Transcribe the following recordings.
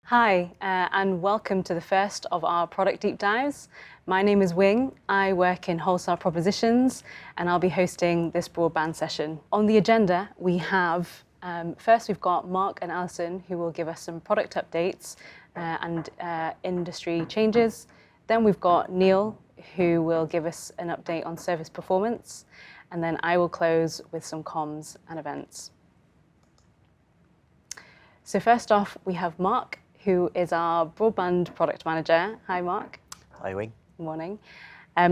Hi, and welcome to the first of our product deep dives. My name is Wing. I work in wholesale propositions, and I'll be hosting this broadband session. On the agenda, we have, first we've got Mark and Alison, who will give us some product updates and industry changes. Then we've got Neil, who will give us an update on service performance. And then I will close with some comms and events. So first off, we have Mark, who is our broadband product manager. Hi, Mark. Hi, Wing. Good morning.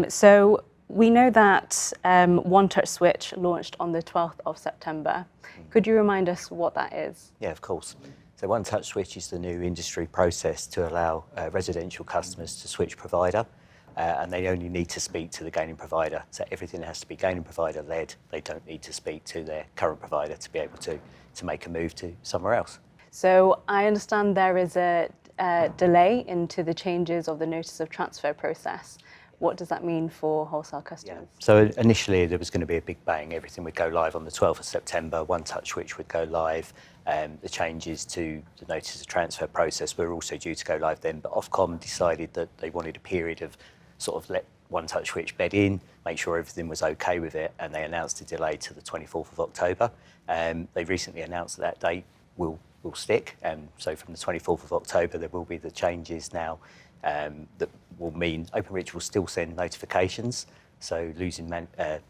So we know that One Touch Switch launched on the 12th of September. Could you remind us what that is? Yeah, of course. So One Touch Switch is the new industry process to allow residential customers to switch provider, and they only need to speak to the gaming provider. So everything has to be gaming provider led. They don't need to speak to their current provider to be able to make a move to somewhere else. So I understand there is a delay into the changes of the notice of transfer process. What does that mean for wholesale customers? Yeah. So initially there was going to be a big bang. Everything would go live on the 12th of September. One Touch Switch would go live. The changes to the notice of transfer process were also due to go live then, but Ofcom decided that they wanted a period of sort of let One Touch Switch bed in, make sure everything was okay with it, and they announced a delay to the 24th of October. They recently announced that date will stick, so from the 24th of October there will be the changes now that will mean Openreach will still send notifications, so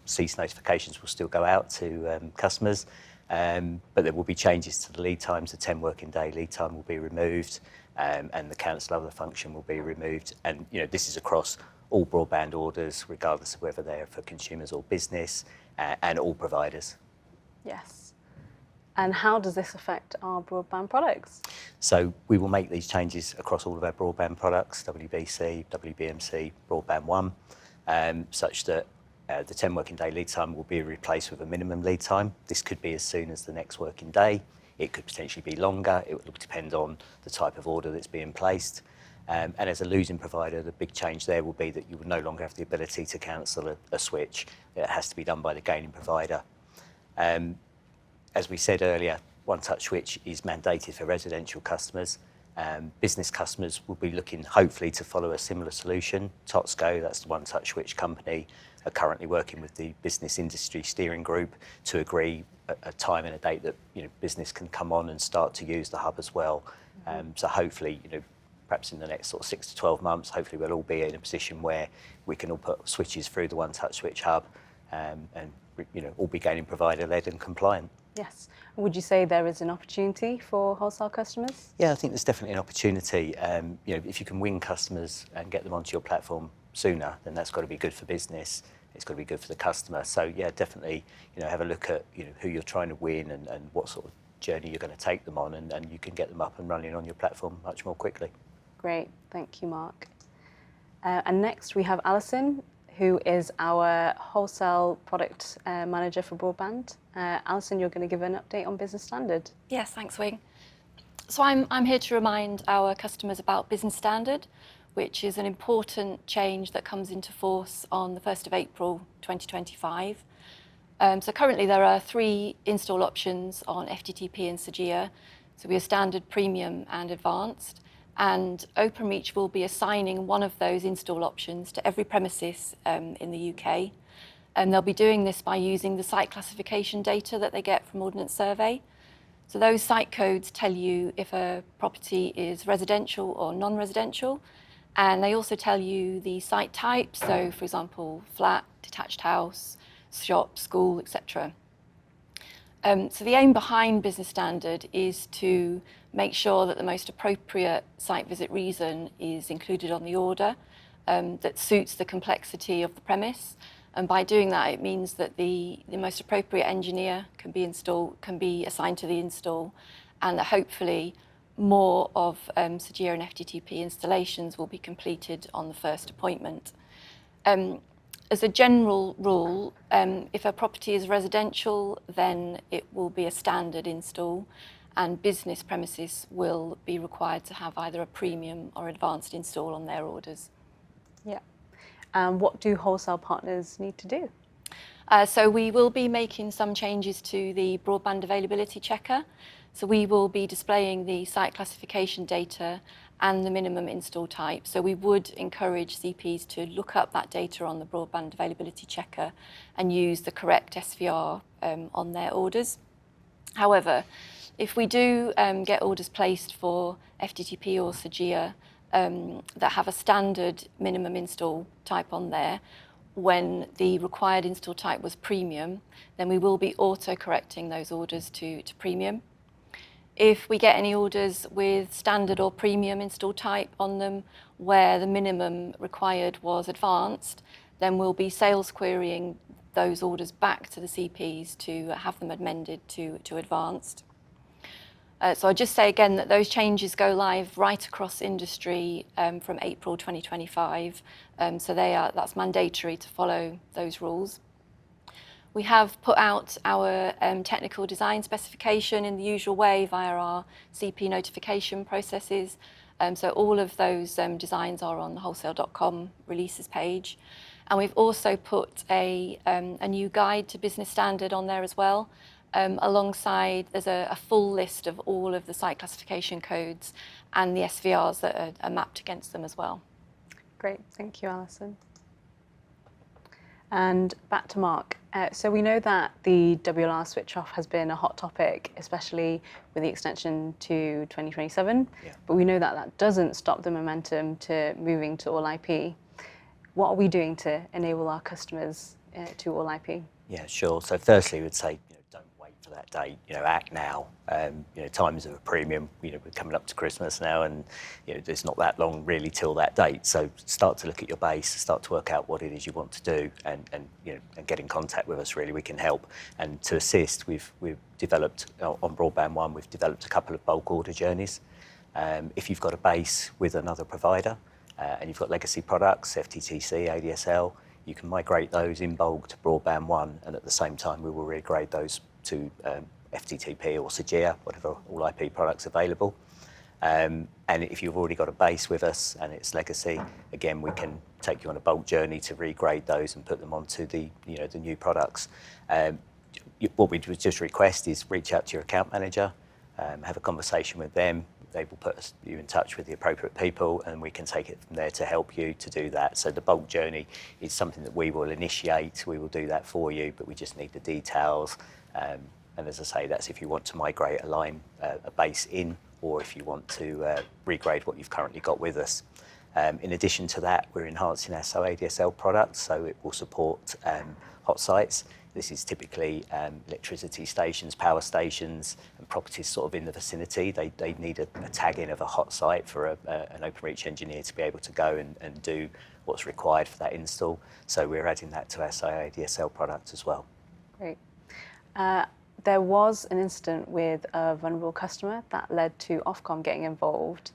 cease notifications will still go out to customers, but there will be changes to the lead times. The 10 working day lead time will be removed, and the cancel other function will be removed, and this is across all broadband orders regardless of whether they're for consumers or business, and all providers. Yes. And how does this affect our broadband products? So we will make these changes across all of our broadband products, WBC, WBMC, Broadband One, such that the 10 working day lead time will be replaced with a minimum lead time. This could be as soon as the next working day. It could potentially be longer. It will depend on the type of order that's being placed. And as a losing provider, the big change there will be that you will no longer have the ability to cancel a switch. It has to be done by the gaining provider. As we said earlier, One Touch Switch is mandated for residential customers. Business customers will be looking, hopefully, to follow a similar solution. Totsco, that's the One Touch Switch company, are currently working with the Business Industry Steering Group to agree a time and a date that business can come on and start to use the hub as well. So hopefully, perhaps in the next sort of 6 to 12 months, hopefully we'll all be in a position where we can all put switches through the One Touch Switch hub, and all be gaining provider led and compliant. Yes. Would you say there is an opportunity for wholesale customers? Yeah, I think there's definitely an opportunity. If you can win customers and get them onto your platform sooner, then that's got to be good for business. It's got to be good for the customer. So yeah, definitely, have a look at who you're trying to win and what sort of journey you're going to take them on, and you can get them up and running on your platform much more quickly. Great, thank you, Mark. And next we have Alison, who is our wholesale product manager for broadband. Alison, you're going to give an update on Business Standard. Yes, thanks, Wing. So I'm here to remind our customers about Business Standard, which is an important change that comes into force on the 1st of April 2025. So currently there are 3 install options on FTTP and Sagia. So we have Standard, Premium and Advanced. And Openreach will be assigning one of those install options to every premises in the UK. And they'll be doing this by using the site classification data that they get from Ordnance Survey. So those site codes tell you if a property is residential or non-residential. And they also tell you the site type, so for example, flat, detached house, shop, school, etc. So the aim behind Business Standard is to make sure that the most appropriate site visit reason is included on the order that suits the complexity of the premise. And by doing that, it means that the most appropriate engineer can be assigned to the install, and that hopefully more of Sagia and FTTP installations will be completed on the first appointment. As a general rule, if a property is residential, then it will be a standard install, and business premises will be required to have either a premium or advanced install on their orders. Yeah. What do wholesale partners need to do? So we will be making some changes to the broadband availability checker. So we will be displaying the site classification data and the minimum install type. So we would encourage CPs to look up that data on the broadband availability checker and use the correct SVR on their orders. However, if we do get orders placed for FTTP or SAGIA that have a standard minimum install type on there, when the required install type was premium, then we will be auto-correcting those orders to premium. If we get any orders with standard or premium install type on them where the minimum required was advanced, then we'll be sales querying those orders back to the CPs to have them amended to advanced. So I'll just say again that those changes go live right across industry from April 2025. So that's mandatory to follow those rules. We have put out our technical design specification in the usual way via our CP notification processes. So all of those designs are on the wholesale.com releases page. And we've also put a new guide to business standard on there as well. Alongside, there's a full list of all of the site classification codes and the SVRs that are mapped against them as well. Great, thank you, Alison. And back to Mark. So we know that the WLR switch off has been a hot topic, especially with the extension to 2027. Yeah. But we know that that doesn't stop the momentum to moving to all IP. What are we doing to enable our customers to all IP? Yeah, sure. So firstly, we'd say, don't wait for that date. Act now. Times of a premium. We're coming up to Christmas now, and there's not that long really till that date. So start to look at your base, start to work out what it is you want to do, and get in contact with us. Really, we can help. And to assist, we've developed on Broadband One. We've developed a couple of bulk order journeys. If you've got a base with another provider, and you've got legacy products, FTTC, ADSL, you can migrate those in bulk to Broadband One, and at the same time we will regrade those to FTTP or SAGIA, whatever all IP products available. And if you've already got a base with us and it's legacy, again, we can take you on a bulk journey to regrade those and put them onto the new products. What we would just request is reach out to your account manager, have a conversation with them. They will put you in touch with the appropriate people, and we can take it from there to help you to do that. So the bulk journey is something that we will initiate. We will do that for you, but we just need the details. And as I say, that's if you want to migrate a line, a base in, or if you want to regrade what you've currently got with us. In addition to that, we're enhancing our ADSL products, so it will support hot sites. This is typically electricity stations, power stations, and properties sort of in the vicinity. They need a tag-in of a hot site for an Openreach engineer to be able to go and do what's required for that install. So we're adding that to our ADSL product as well. Great. There was an incident with a vulnerable customer that led to Ofcom getting involved.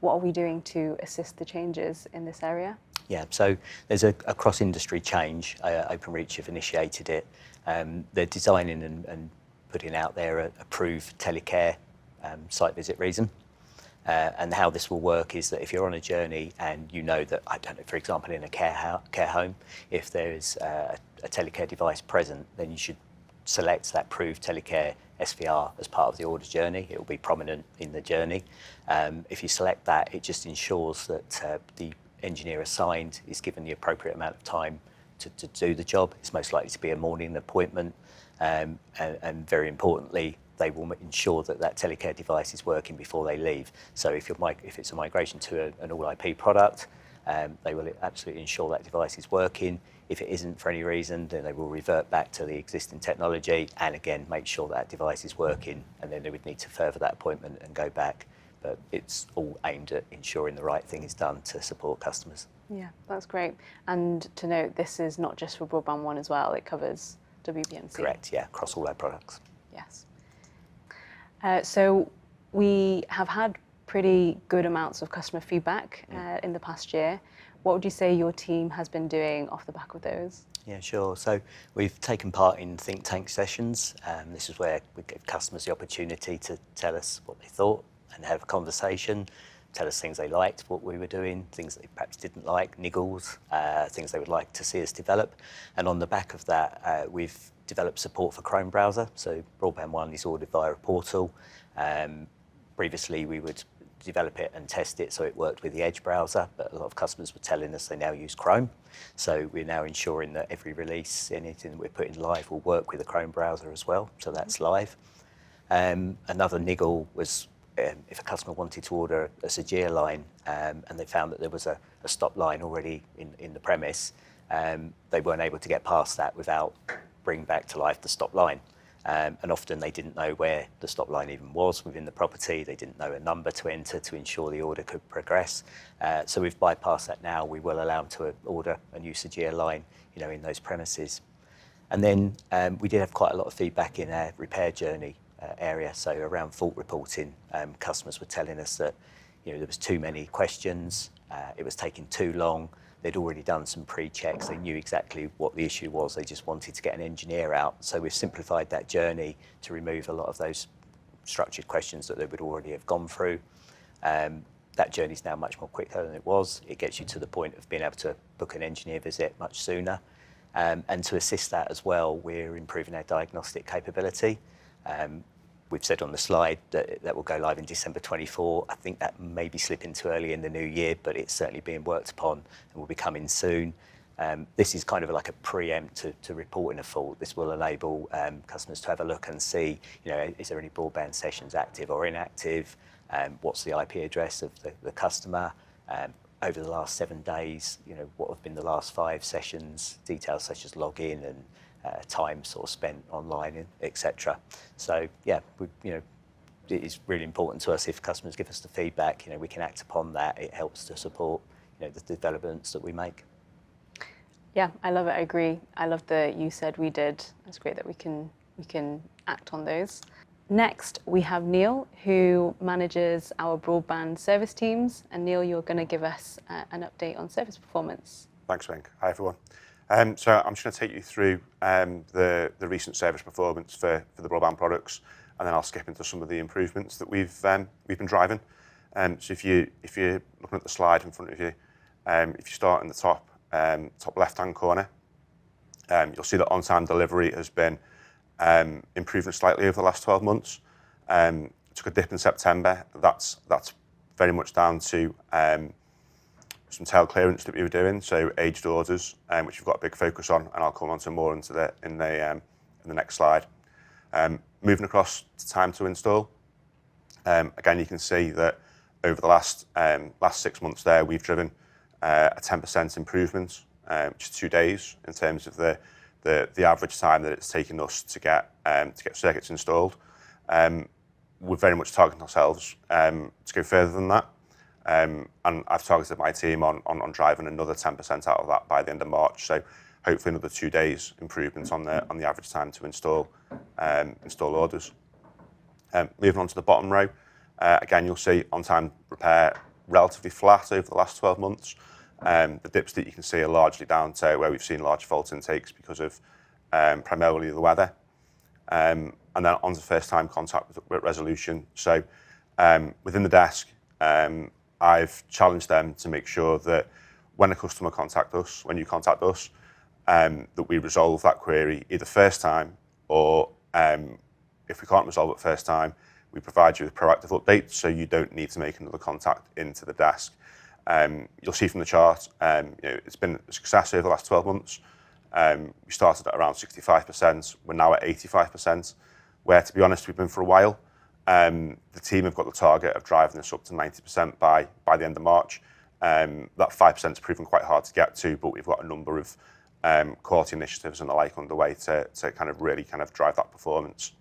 What are we doing to assist the changes in this area? Yeah, so there's a cross-industry change. Openreach have initiated it. They're designing and putting out there a approved telecare site visit reason. And how this will work is that if you're on a journey and you know that, I don't know, for example, in a care home, if there's a telecare device present, then you should select that approved telecare SVR as part of the order journey. It will be prominent in the journey. If you select that, it just ensures that the engineer assigned is given the appropriate amount of time to do the job. It's most likely to be a morning appointment, and very importantly, they will ensure that that telecare device is working before they leave. So if it's a migration to an all IP product, they will absolutely ensure that device is working. If it isn't for any reason, then they will revert back to the existing technology and again make sure that device is working, and then they would need to further that appointment and go back. But it's all aimed at ensuring the right thing is done to support customers. Yeah, that's great. And to note, this is not just for Broadband One as well, it covers WBMC. Correct, yeah, across all our products. Yes. So we have had pretty good amounts of customer feedback in the past year. What would you say your team has been doing off the back of those? Yeah, sure. So we've taken part in think tank sessions. This is where we give customers the opportunity to tell us what they thought and have a conversation. tell us things they liked, what we were doing, things they perhaps didn't like, niggles, things they would like to see us develop. And on the back of that, we've developed support for Chrome browser. So Broadband One is ordered via a portal. Previously, we would develop it and test it so it worked with the Edge browser, but a lot of customers were telling us they now use Chrome. So we're now ensuring that every release, anything that we're putting live will work with the Chrome browser as well. So that's live. Another niggle was if a customer wanted to order a Sajir line and they found that there was a stop line already in the premise, they weren't able to get past that without bringing back to life the stop line. And often they didn't know where the stop line even was within the property. They didn't know a number to enter to ensure the order could progress. So we've bypassed that now. We will allow them to order a new Sajir line, in those premises. And then we did have quite a lot of feedback in our repair journey area. So around fault reporting, customers were telling us that there was too many questions. It was taking too long. They'd already done some pre-checks. They knew exactly what the issue was. They just wanted to get an engineer out. So we've simplified that journey to remove a lot of those structured questions that they would already have gone through. That journey is now much more quicker than it was. It gets you to the point of being able to book an engineer visit much sooner. And to assist that as well, we're improving our diagnostic capability. We've said on the slide that will go live in December 24. I think that may be slipping to early in the new year, but it's certainly being worked upon and will be coming soon. This is kind of like a preempt to reporting a fault. This will enable customers to have a look and see, is there any broadband sessions active or inactive? What's the IP address of the customer? Over the last 7 days, what have been the last 5 sessions, details such as login and time sort of spent online, etc. So yeah, it is really important to us if customers give us the feedback. We can act upon that. It helps to support the developments that we make. Yeah, I love it. I agree. I love that you said we did. It's great that we can act on those. Next, we have Neil, who manages our broadband service teams. And Neil, you're going to give us an update on service performance. Thanks, Wing. Hi, everyone. So I'm just going to take you through the recent service performance for the broadband products, and then I'll skip into some of the improvements that we've been driving. So if you're looking at the slide in front of you, if you start in the top left-hand corner, you'll see that on-time delivery has been improving slightly over the last 12 months. Took a dip in September. That's very much down to some tail clearance that we were doing, so aged orders, which we've got a big focus on, and I'll come on to more in the next slide. Moving across to time to install. Again, you can see that over the last 6 months there, we've driven a 10% improvement, which is 2 days in terms of the average time that it's taken us to get circuits installed. We're very much targeting ourselves to go further than that. And I've targeted my team on driving another 10% out of that by the end of March. So hopefully another 2 days improvements on the average time to install orders. Moving on to the bottom row, again you'll see on-time repair relatively flat over the last 12 months. The dips that you can see are largely down to where we've seen large fault intakes because of primarily the weather. And then on to first-time contact resolution. So within the desk, I've challenged them to make sure that when you contact us, that we resolve that query either first time or if we can't resolve it first time, we provide you with proactive updates so you don't need to make another contact into the desk. You'll see from the chart, it's been a success over the last 12 months. We started at around 65%, we're now at 85%, where to be honest, we've been for a while. The team have got the target of driving this up to 90% by the end of March. That 5% is proven quite hard to get to, but we've got a number of quality initiatives and the like underway to really drive that performance.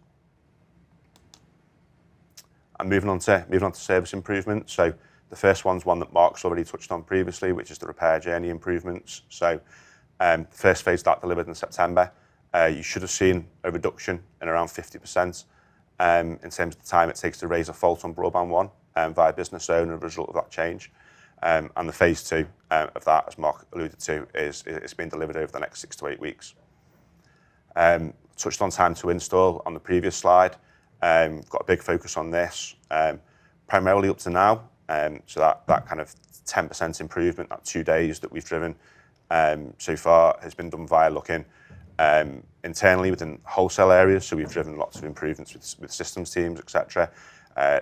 And moving on to service improvement. So the first one's one that Mark's already touched on previously, which is the repair journey improvements. So the first phase that delivered in September, you should have seen a reduction in around 50%. In terms of the time it takes to raise a fault on Broadband One via business owner as a result of that change. And the phase 2 of that, as Mark alluded to, is being delivered over the next 6 to 8 weeks. Touched on time to install on the previous slide. We've got a big focus on this. Primarily up to now, So that kind of 10% improvement, that 2 days that we've driven so far has been done via looking internally within wholesale areas. So we've driven lots of improvements with systems teams, etc.,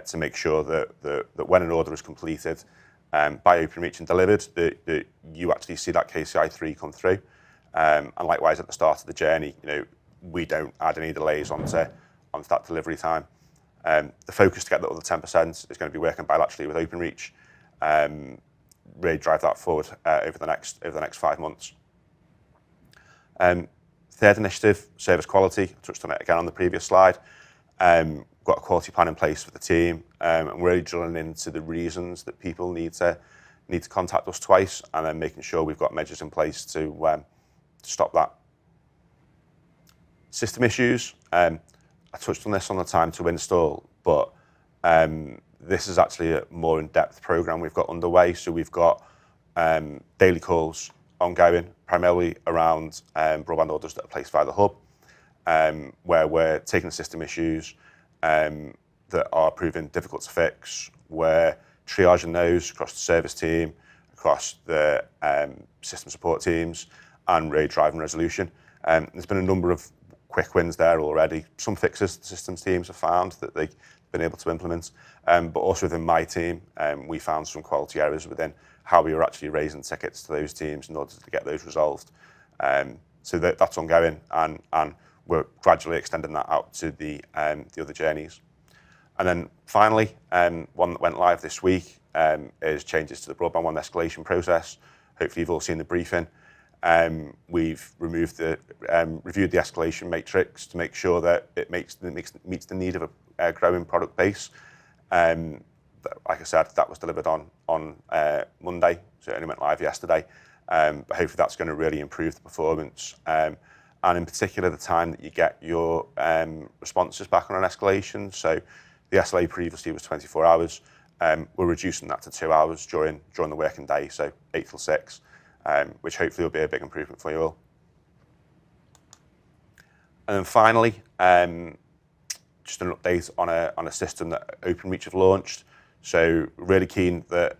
to make sure that when an order is completed by Openreach and delivered, that you actually see that KCI 3 come through. And likewise, at the start of the journey, we don't add any delays onto that delivery time. The focus to get the other 10% is going to be working bilaterally with Openreach, really drive that forward over the next 5 months. Third initiative, service quality. I touched on it again on the previous slide. Got a quality plan in place for the team, and we're really drilling into the reasons that people need to contact us twice, and then making sure we've got measures in place to stop that. System issues. I touched on this on the time to install, but this is actually a more in-depth program we've got underway. So we've got daily calls ongoing, primarily around broadband orders that are placed via the hub, where we're taking system issues that are proving difficult to fix. We're triaging those across the service team, across the system support teams, and really driving resolution. There's been a number of quick wins there already. Some fixes the systems teams have found that they've been able to implement, but also within my team, we found some quality errors within how we were actually raising tickets to those teams in order to get those resolved. So that's ongoing, and we're gradually extending that out to the other journeys. And then finally, one that went live this week is changes to the Broadband One escalation process. Hopefully you've all seen the briefing. We've reviewed the escalation matrix to make sure that it meets the need of a growing product base. Like I said, that was delivered on Monday, so it only went live yesterday. But hopefully that's going to really improve the performance. And in particular, the time that you get your responses back on an escalation. So the SLA previously was 24 hours. We're reducing that to 2 hours during the working day, so 8 till 6, which hopefully will be a big improvement for you all. And then finally, just an update on a system that Openreach have launched. So really keen that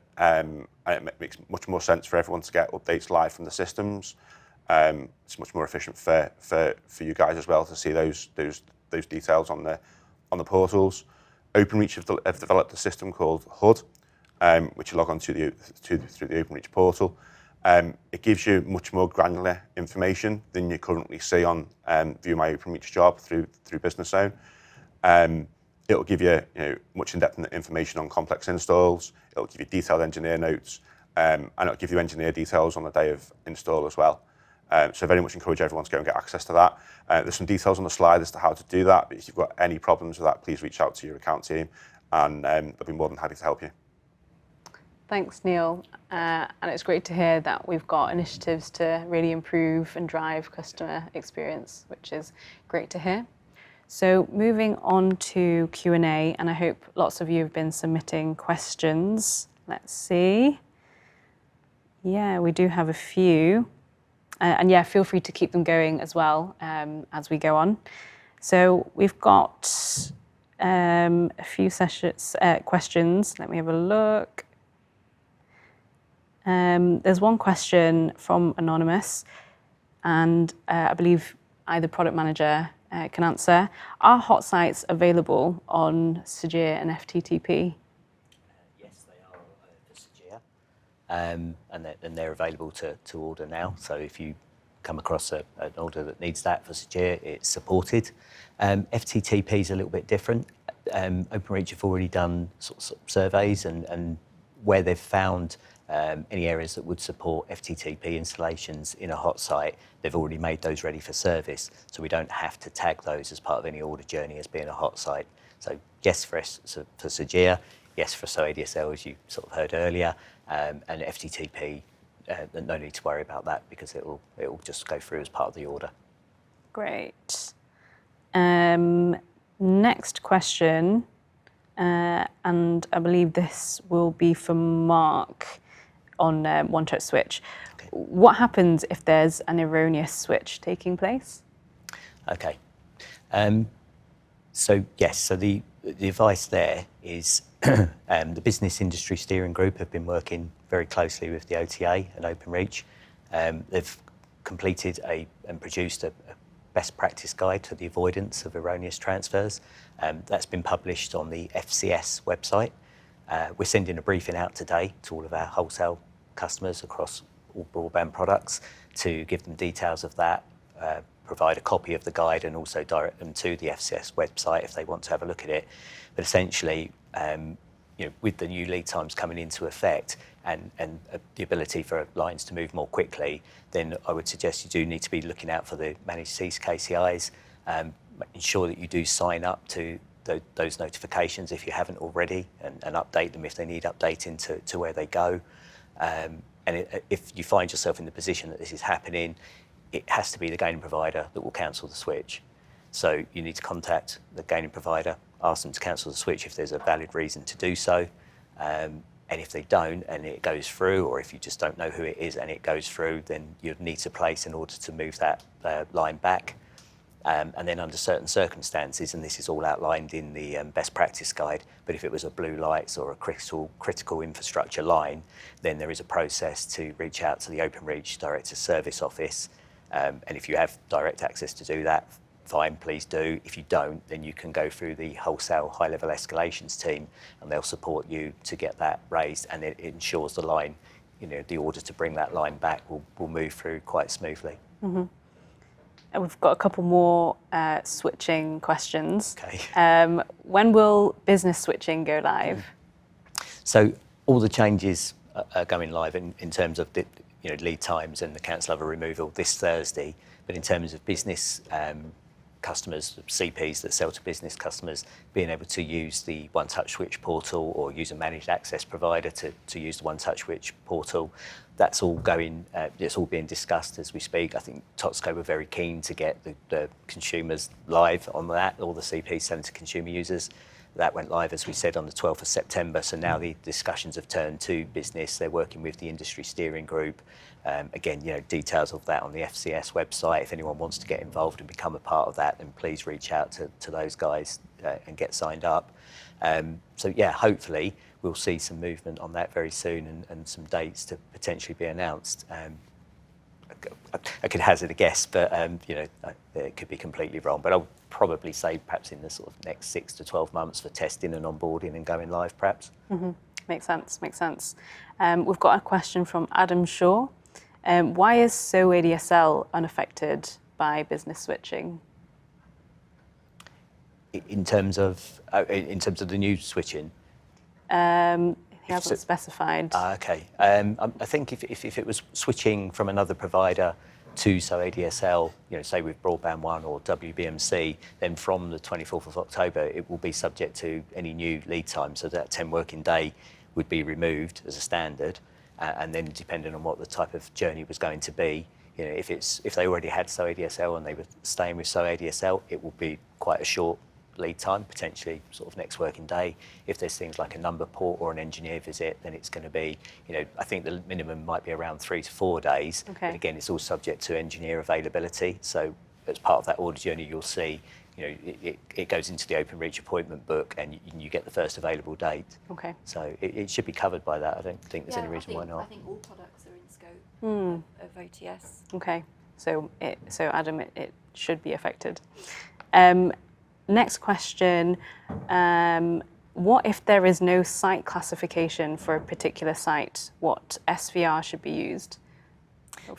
it makes much more sense for everyone to get updates live from the systems. It's much more efficient for you guys as well to see those details on the portals. Openreach have developed a system called HUD, which you log on through the Openreach portal. It gives you much more granular information than you currently see on View My Openreach Job through Business Zone. It'll give you, much in-depth information on complex installs. It'll give you detailed engineer notes, and it'll give you engineer details on the day of install as well. So very much encourage everyone to go and get access to that. There's some details on the slide as to how to do that, but if you've got any problems with that, please reach out to your account team, and they'll be more than happy to help you. Thanks, Neil. And it's great to hear that we've got initiatives to really improve and drive customer experience, which is great to hear. So moving on to Q&A, and I hope lots of you have been submitting questions. Let's see. Yeah, we do have a few. And yeah, feel free to keep them going as well as we go on. So we've got a few questions. Let me have a look. There's one question from Anonymous, and I believe either product manager can answer. Are hot sites available on Sajir and FTTP? Yes, they are for Sajir, and they're available to order now. So if you come across an order that needs that for Sajir, it's supported. FTTP is a little bit different. Openreach have already done sort of surveys, and where they've found any areas that would support FTTP installations in a hot site, they've already made those ready for service. So we don't have to tag those as part of any order journey as being a hot site. So yes for Sajir, yes for SOADSL, as you sort of heard earlier, and FTTP, no need to worry about that because it will just go through as part of the order. Great. Next question, and I believe this will be for Mark on One Touch Switch. Okay. What happens if there's an erroneous switch taking place? Okay. So yes, so the advice there is the Business Industry Steering Group have been working very closely with the OTA and Openreach. They've completed and produced a best practice guide to the avoidance of erroneous transfers. That's been published on the FCS website. We're sending a briefing out today to all of our wholesale customers across all broadband products to give them details of that, provide a copy of the guide and also direct them to the FCS website if they want to have a look at it. But essentially, with the new lead times coming into effect and the ability for lines to move more quickly, then I would suggest you do need to be looking out for the managed cease KCIs. Ensure that you do sign up to those notifications if you haven't already, and update them if they need updating to where they go. If you find yourself in the position that this is happening, it has to be the gaming provider that will cancel the switch. So you need to contact the gaming provider, ask them to cancel the switch if there's a valid reason to do so. And if they don't and it goes through, or if you just don't know who it is and it goes through, then you'd need to place an order to move that line back. And then under certain circumstances, and this is all outlined in the best practice guide, but if it was a blue lights or a critical infrastructure line, then there is a process to reach out to the Openreach Director Service Office. And if you have direct access to do that, fine, please do. If you don't, then you can go through the Wholesale high-level escalations team and they'll support you to get that raised, and it ensures the line, the order to bring that line back will move through quite smoothly. Mm-hmm. And we've got a couple more switching questions. Okay. When will business switching go live? So all the changes are going live in terms of the lead times and the cancel over removal this Thursday. But in terms of business customers, CPs that sell to business customers, being able to use the One Touch Switch portal or use a managed access provider to use the One Touch Switch portal, that's all going. It's all being discussed as we speak. I think Totsco were very keen to get the consumers live on that, all the CPs selling to consumer users. That went live, as we said, on the 12th of September. So now the discussions have turned to business. They're working with the industry steering group. Again, details of that on the FCS website. If anyone wants to get involved and become a part of that, then please reach out to those guys and get signed up. So yeah, hopefully we'll see some movement on that very soon and some dates to potentially be announced. I could hazard a guess, but it could be completely wrong. But I'll probably say perhaps in the sort of next 6 to 12 months for testing and onboarding and going live, perhaps. Mm-hmm. Makes sense. We've got a question from Adam Shaw. Why is SO ADSL unaffected by business switching? In terms of the new switching. He hasn't specified. Okay. I think if it was switching from another provider to SO ADSL, say with Broadband One or WBMC, then from the 24th of October, it will be subject to any new lead time. So that 10 working day would be removed as a standard. And then depending on what the type of journey was going to be, if they already had SO ADSL and they were staying with SO ADSL, it will be quite a short lead time, potentially sort of next working day. If there's things like a number port or an engineer visit, then it's going to be, I think the minimum might be around 3 to 4 days. Okay. And again, it's all subject to engineer availability. So as part of that order journey, you'll see, it goes into the Openreach appointment book and you get the first available date. Okay. So it should be covered by that. I don't think there's any reason why not. I think all products are in scope of OTS. Okay. So Adam, it should be affected. Next question, what if there is no site classification for a particular site? What SVR should be used?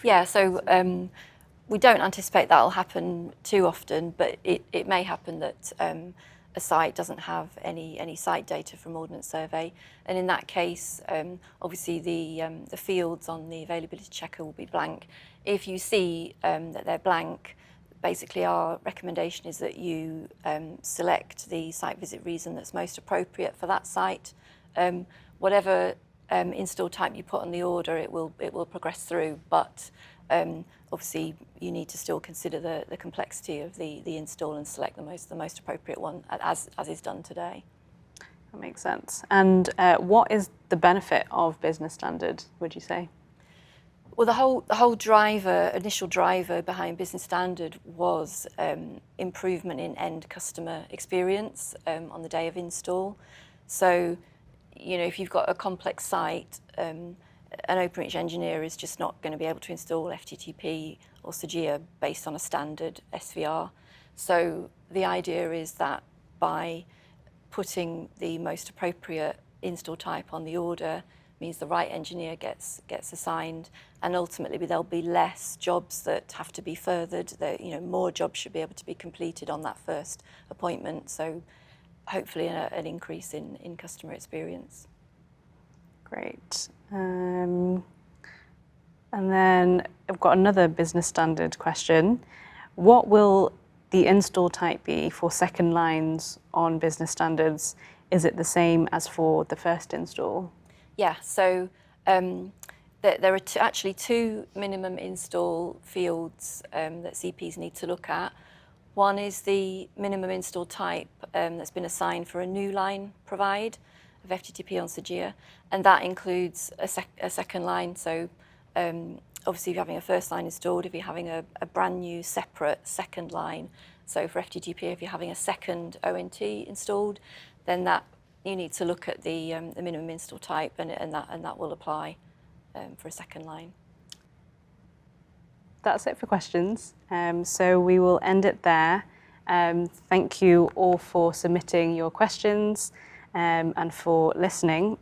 Yeah, so we don't anticipate that will happen too often, but it may happen that a site doesn't have any site data from Ordnance Survey, and in that case, obviously the fields on the availability checker will be blank. If you see that they're blank, basically our recommendation is that you select the site visit reason that's most appropriate for that site. Whatever install type you put on the order, it will progress through, but obviously you need to still consider the complexity of the install and select the most appropriate one, as is done today. That makes sense. And what is the benefit of business standard, would you say? Well, the whole initial driver behind Business Standard was improvement in end customer experience on the day of install. So, you know, if you've got a complex site, an Openreach engineer is just not going to be able to install FTTP or SAGIA based on a standard SVR. So the idea is that by putting the most appropriate install type on the order means the right engineer gets assigned, and ultimately there'll be less jobs that have to be furthered. That, you know, more jobs should be able to be completed on that first appointment. So hopefully an increase in customer experience. Great. And then I've got another business standard question. What will the install type be for second lines on business standards? Is it the same as for the first install? Yeah, so there are actually two minimum install fields that CPs need to look at. One is the minimum install type that's been assigned for a new line provide of FTTP on SAGIA, and that includes a second line. So obviously if you're having a first line installed, if you're having a brand new separate second line, so for FTTP if you're having a second ONT installed, then that you need to look at the minimum install type, and that will apply for a second line. That's it for questions. So we will end it there. Thank you all for submitting your questions and for listening.